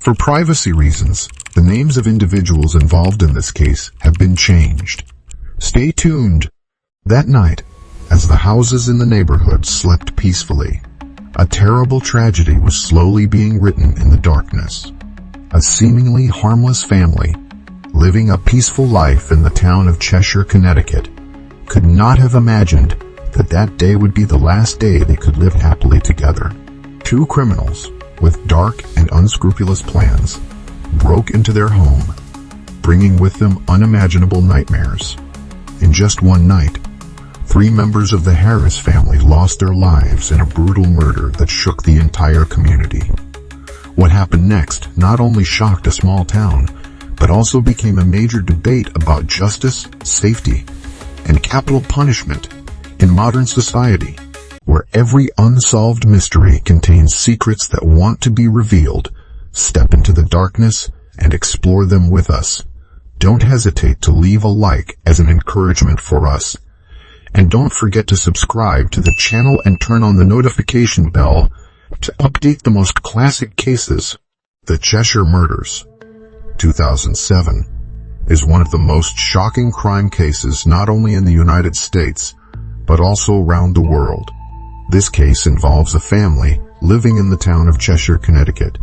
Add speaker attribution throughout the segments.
Speaker 1: For privacy reasons, the names of individuals involved in this case have been changed. Stay tuned. That night, as the houses in the neighborhood slept peacefully, a terrible tragedy was slowly being written in the darkness. A seemingly harmless family, living a peaceful life in the town of Cheshire, Connecticut, could not have imagined that that day would be the last day they could live happily together. Two criminals, with dark and unscrupulous plans, broke into their home, bringing with them unimaginable nightmares. In just one night, 3 members of the Hayes family lost their lives in a brutal murder that shook the entire community. What happened next not only shocked a small town, but also became a major debate about justice, safety, and capital punishment in modern society, where every unsolved mystery contains secrets that want to be revealed. Step into the darkness and explore them with us. Don't hesitate to leave a like as an encouragement for us. And don't forget to subscribe to the channel and turn on the notification bell to update the most classic cases. The Cheshire Murders, 2007, is one of the most shocking crime cases not only in the United States, but also around the world. This case involves a family living in the town of Cheshire, Connecticut,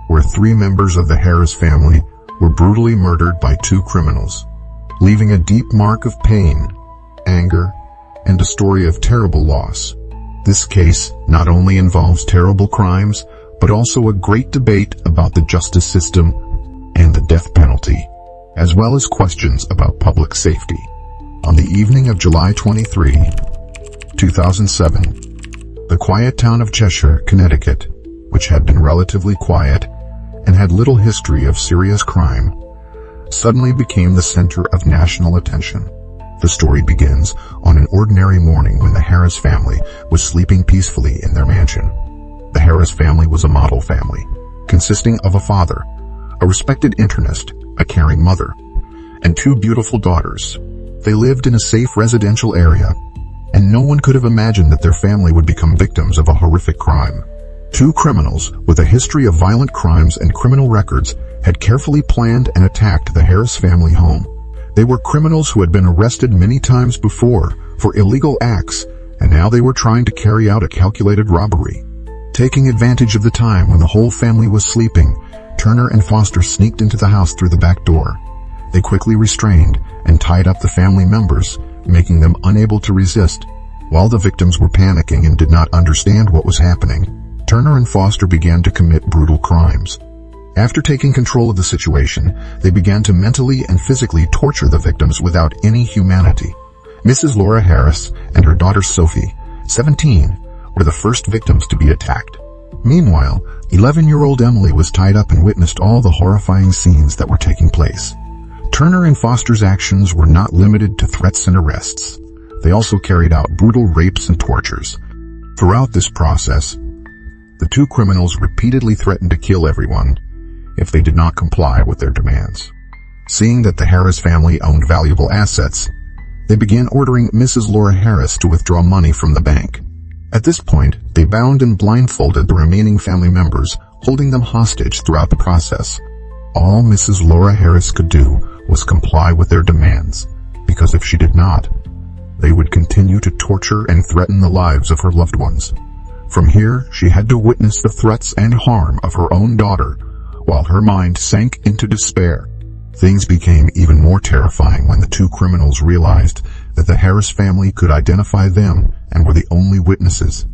Speaker 1: where 3 members of the Hayes family were brutally murdered by 2 criminals, leaving a deep mark of pain, anger, and a story of terrible loss. This case not only involves terrible crimes, but also a great debate about the justice system and the death penalty, as well as questions about public safety. On the evening of July 23, 2007, the quiet town of Cheshire, Connecticut, which had been relatively quiet and had little history of serious crime, suddenly became the center of national attention. The story begins on an ordinary morning when the Hayes family was sleeping peacefully in their mansion. The Hayes family was a model family, consisting of a father, a respected internist, a caring mother, and 2 beautiful daughters. They lived in a safe residential area, and no one could have imagined that their family would become victims of a horrific crime. 2 criminals with a history of violent crimes and criminal records had carefully planned and attacked the Hayes family home. They were criminals who had been arrested many times before for illegal acts, and now they were trying to carry out a calculated robbery. Taking advantage of the time when the whole family was sleeping, Turner and Foster sneaked into the house through the back door. They quickly restrained and tied up the family members, making them unable to resist. While the victims were panicking and did not understand what was happening, Turner and Foster began to commit brutal crimes. After taking control of the situation, they began to mentally and physically torture the victims without any humanity. Mrs. Laura Harris and her daughter Sophie, 17, were the first victims to be attacked. Meanwhile, 11-year-old Emily was tied up and witnessed all the horrifying scenes that were taking place. Turner and Foster's actions were not limited to threats and arrests. They also carried out brutal rapes and tortures. Throughout this process, the 2 criminals repeatedly threatened to kill everyone if they did not comply with their demands. Seeing that the Hayes family owned valuable assets, they began ordering Mrs. Laura Harris to withdraw money from the bank. At this point, they bound and blindfolded the remaining family members, holding them hostage throughout the process. All Mrs. Laura Harris could do was comply with their demands, because if she did not, they would continue to torture and threaten the lives of her loved ones. From here, she had to witness the threats and harm of her own daughter, while her mind sank into despair. Things became even more terrifying when the 2 criminals realized that the Hayes family could identify them and were the only witnesses.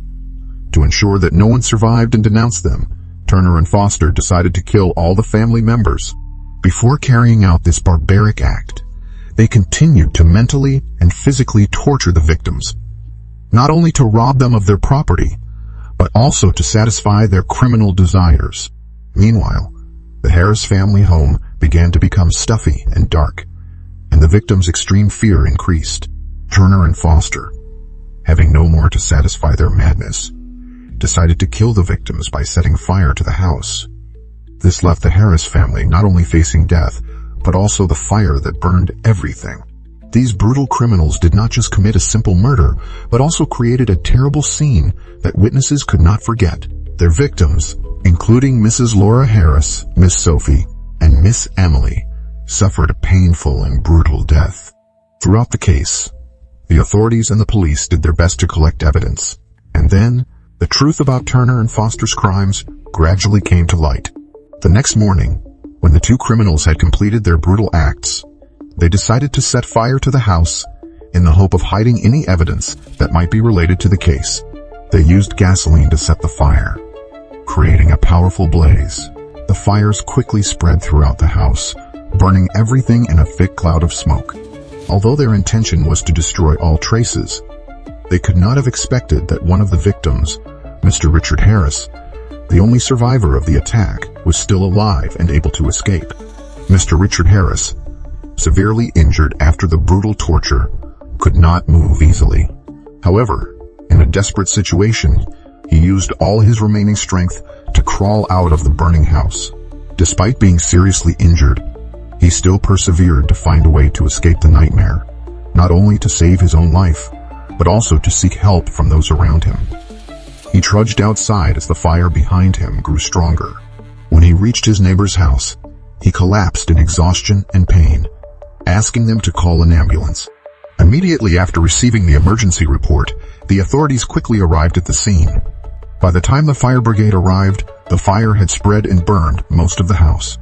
Speaker 1: To ensure that no one survived and denounced them, Turner and Foster decided to kill all the family members. Before carrying out this barbaric act, they continued to mentally and physically torture the victims, not only to rob them of their property, but also to satisfy their criminal desires. Meanwhile, the Hayes family home began to become stuffy and dark, and the victims' extreme fear increased. Turner and Foster, having no more to satisfy their madness, decided to kill the victims by setting fire to the house. This left the Hayes family not only facing death, but also the fire that burned everything. These brutal criminals did not just commit a simple murder, but also created a terrible scene that witnesses could not forget. Their victims, including Mrs. Laura Harris, Miss Sophie, and Miss Emily, suffered a painful and brutal death. Throughout the case, the authorities and the police did their best to collect evidence, and then the truth about Turner and Foster's crimes gradually came to light. The next morning, when the two criminals had completed their brutal acts, they decided to set fire to the house in the hope of hiding any evidence that might be related to the case. They used gasoline to set the fire, creating a powerful blaze. The fires quickly spread throughout the house, burning everything in a thick cloud of smoke. Although their intention was to destroy all traces, they could not have expected that one of the victims, Mr. Richard Harris, the only survivor of the attack, was still alive and able to escape. Mr. Richard Harris, severely injured after the brutal torture, could not move easily. However, in a desperate situation, he used all his remaining strength to crawl out of the burning house. Despite being seriously injured, he still persevered to find a way to escape the nightmare, not only to save his own life, but also to seek help from those around him. He trudged outside as the fire behind him grew stronger. When he reached his neighbor's house, he collapsed in exhaustion and pain, asking them to call an ambulance. Immediately after receiving the emergency report, the authorities quickly arrived at the scene. By the time the fire brigade arrived, the fire had spread and burned most of the house.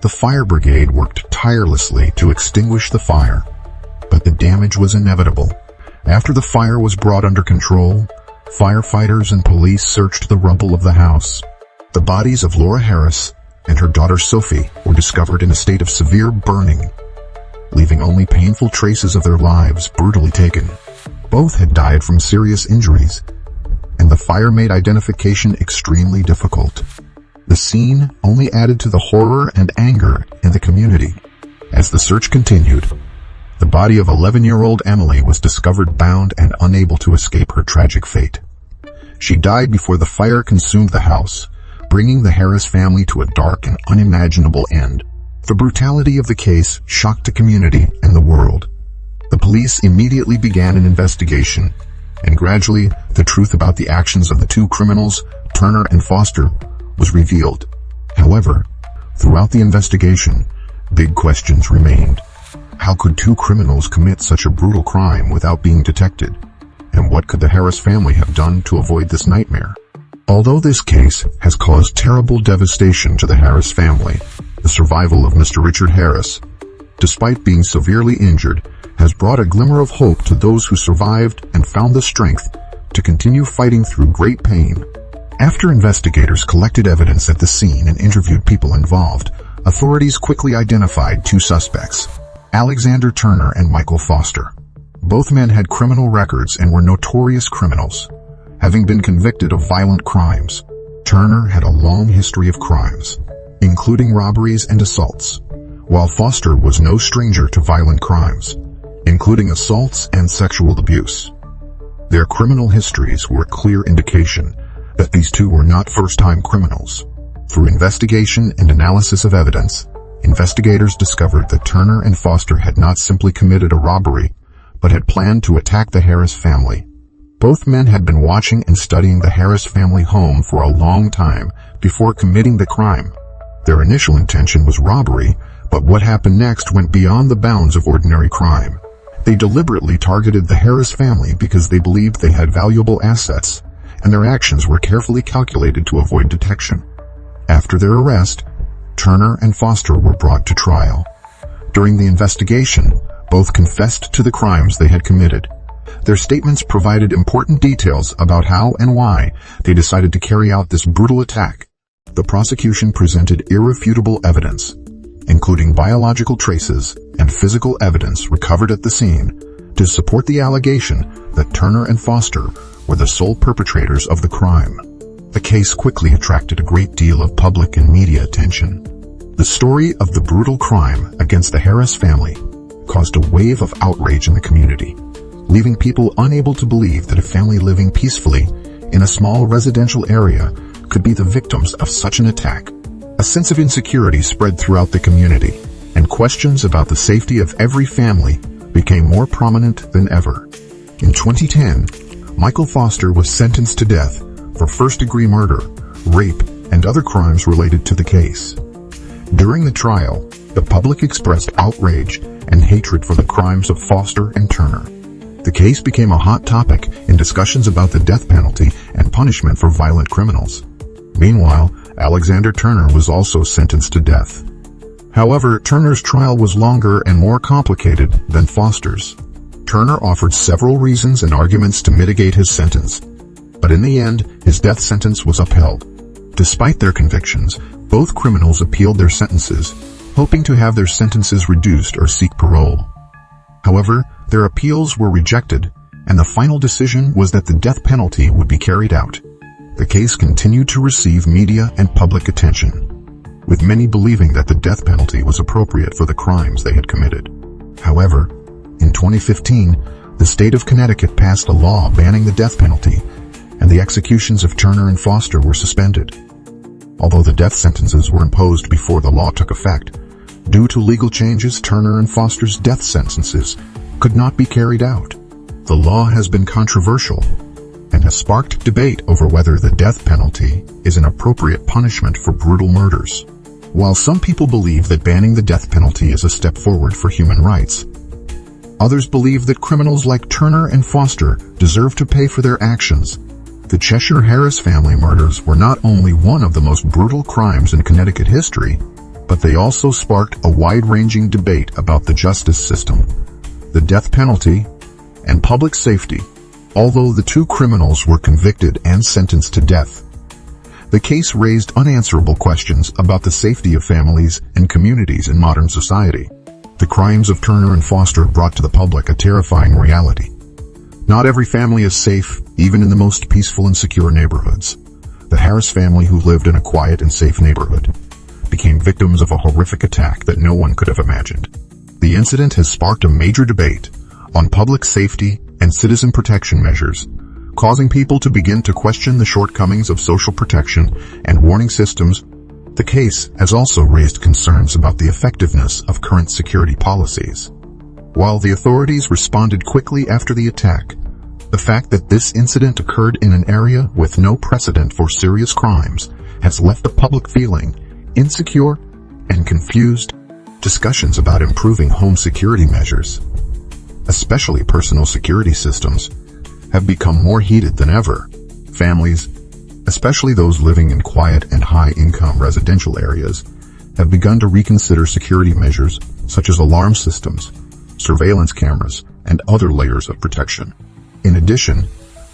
Speaker 1: The fire brigade worked tirelessly to extinguish the fire, but the damage was inevitable. After the fire was brought under control, firefighters and police searched the rubble of the house. The bodies of Laura Harris and her daughter Sophie were discovered in a state of severe burning, leaving only painful traces of their lives brutally taken. Both had died from serious injuries, and the fire made identification extremely difficult. The scene only added to the horror and anger in the community. As the search continued, the body of 11-year-old Emily was discovered bound and unable to escape her tragic fate. She died before the fire consumed the house, bringing the Harris family to a dark and unimaginable end. The brutality of the case shocked the community and the world. The police immediately began an investigation, and gradually the truth about the actions of the two criminals, Turner and Foster, was revealed. However, throughout the investigation, big questions remained. How could two criminals commit such a brutal crime without being detected? And what could the Harris family have done to avoid this nightmare? Although this case has caused terrible devastation to the Harris family, the survival of Mr. Richard Harris, despite being severely injured, has brought a glimmer of hope to those who survived and found the strength to continue fighting through great pain. After investigators collected evidence at the scene and interviewed people involved, authorities quickly identified two suspects, Alexander Turner and Michael Foster. Both men had criminal records and were notorious criminals, having been convicted of violent crimes. Turner had a long history of crimes, including robberies and assaults, while Foster was no stranger to violent crimes, including assaults and sexual abuse. Their criminal histories were a clear indication that these two were not first-time criminals. Through investigation and analysis of evidence, investigators discovered that Turner and Foster had not simply committed a robbery, but had planned to attack the Harris family. Both men had been watching and studying the Harris family home for a long time before committing the crime. Their initial intention was robbery, but what happened next went beyond the bounds of ordinary crime. They deliberately targeted the Harris family because they believed they had valuable assets, and their actions were carefully calculated to avoid detection. After their arrest, Turner and Foster were brought to trial. During the investigation, both confessed to the crimes they had committed. Their statements provided important details about how and why they decided to carry out this brutal attack. The prosecution presented irrefutable evidence, including biological traces and physical evidence recovered at the scene, to support the allegation that Turner and Foster were the sole perpetrators of the crime. The case quickly attracted a great deal of public and media attention. The story of the brutal crime against the Harris family caused a wave of outrage in the community, leaving people unable to believe that a family living peacefully in a small residential area could be the victims of such an attack. A sense of insecurity spread throughout the community, and questions about the safety of every family became more prominent than ever. In 2010, Michael Foster was sentenced to death for first-degree murder, rape, and other crimes related to the case. During the trial, the public expressed outrage and hatred for the crimes of Foster and Turner. The case became a hot topic in discussions about the death penalty and punishment for violent criminals. Meanwhile, Alexander Turner was also sentenced to death. However, Turner's trial was longer and more complicated than Foster's. Turner offered several reasons and arguments to mitigate his sentence, but in the end, his death sentence was upheld. Despite their convictions, both criminals appealed their sentences, hoping to have their sentences reduced or seek parole. However, their appeals were rejected, and the final decision was that the death penalty would be carried out. The case continued to receive media and public attention, with many believing that the death penalty was appropriate for the crimes they had committed. However, in 2015, the state of Connecticut passed a law banning the death penalty, and the executions of Turner and Foster were suspended. Although the death sentences were imposed before the law took effect, due to legal changes, Turner and Foster's death sentences could not be carried out. The law has been controversial and has sparked debate over whether the death penalty is an appropriate punishment for brutal murders. While some people believe that banning the death penalty is a step forward for human rights, others believe that criminals like Turner and Foster deserve to pay for their actions. The Cheshire Harris family murders were not only one of the most brutal crimes in Connecticut history, but they also sparked a wide-ranging debate about the justice system, the death penalty, and public safety. Although the two criminals were convicted and sentenced to death, the case raised unanswerable questions about the safety of families and communities in modern society. The crimes of Turner and Foster brought to the public a terrifying reality. Not every family is safe, even in the most peaceful and secure neighborhoods. The Harris family, who lived in a quiet and safe neighborhood, became victims of a horrific attack that no one could have imagined. The incident has sparked a major debate on public safety and citizen protection measures, causing people to begin to question the shortcomings of social protection and warning systems. The case has also raised concerns about the effectiveness of current security policies. While the authorities responded quickly after the attack, the fact that this incident occurred in an area with no precedent for serious crimes has left the public feeling insecure and confused. Discussions about improving home security measures, especially personal security systems, have become more heated than ever. Families, especially those living in quiet and high-income residential areas, have begun to reconsider security measures such as alarm systems, surveillance cameras, and other layers of protection. In addition,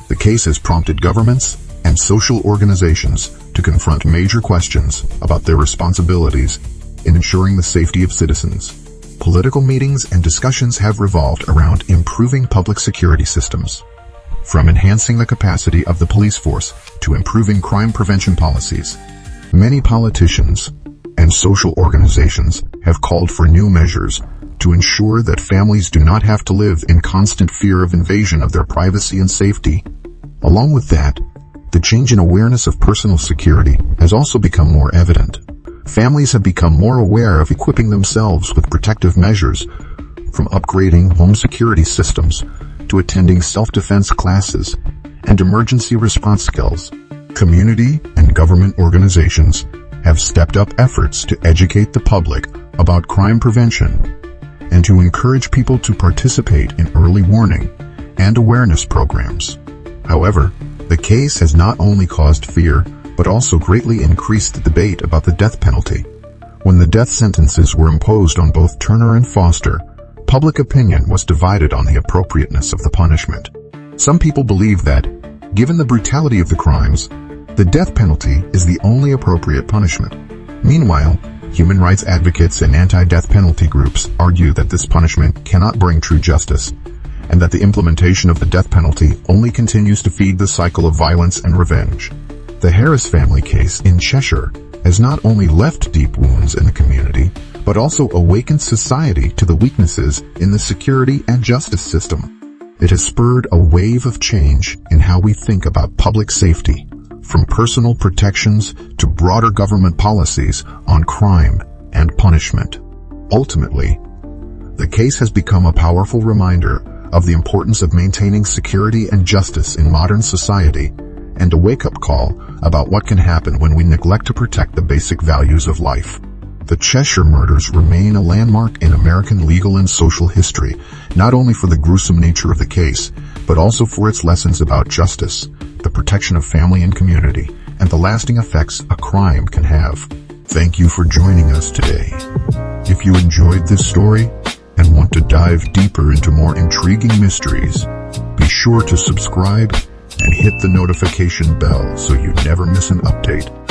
Speaker 1: the case has prompted governments and social organizations to confront major questions about their responsibilities in ensuring the safety of citizens. Political meetings and discussions have revolved around improving public security systems, from enhancing the capacity of the police force to improving crime prevention policies. Many politicians and social organizations have called for new measures to ensure that families do not have to live in constant fear of invasion of their privacy and safety. Along with that, the change in awareness of personal security has also become more evident. Families have become more aware of equipping themselves with protective measures, from upgrading home security systems to attending self-defense classes and emergency response skills. Community and government organizations have stepped up efforts to educate the public about crime prevention and to encourage people to participate in early warning and awareness programs. However, the case has not only caused fear, but also greatly increased the debate about the death penalty. When the death sentences were imposed on both Turner and Foster, public opinion was divided on the appropriateness of the punishment. Some people believe that, given the brutality of the crimes, the death penalty is the only appropriate punishment. Meanwhile, human rights advocates and anti-death penalty groups argue that this punishment cannot bring true justice, and that the implementation of the death penalty only continues to feed the cycle of violence and revenge. The Harris family case in Cheshire has not only left deep wounds in the community, but also awakened society to the weaknesses in the security and justice system. It has spurred a wave of change in how we think about public safety, from personal protections to broader government policies on crime and punishment. Ultimately, the case has become a powerful reminder of the importance of maintaining security and justice in modern society, and a wake-up call about what can happen when we neglect to protect the basic values of life. The Cheshire Murders remain a landmark in American legal and social history, not only for the gruesome nature of the case, but also for its lessons about justice, the protection of family and community, and the lasting effects a crime can have. Thank you for joining us today. If you enjoyed this story and want to dive deeper into more intriguing mysteries, be sure to subscribe and hit the notification bell so you never miss an update.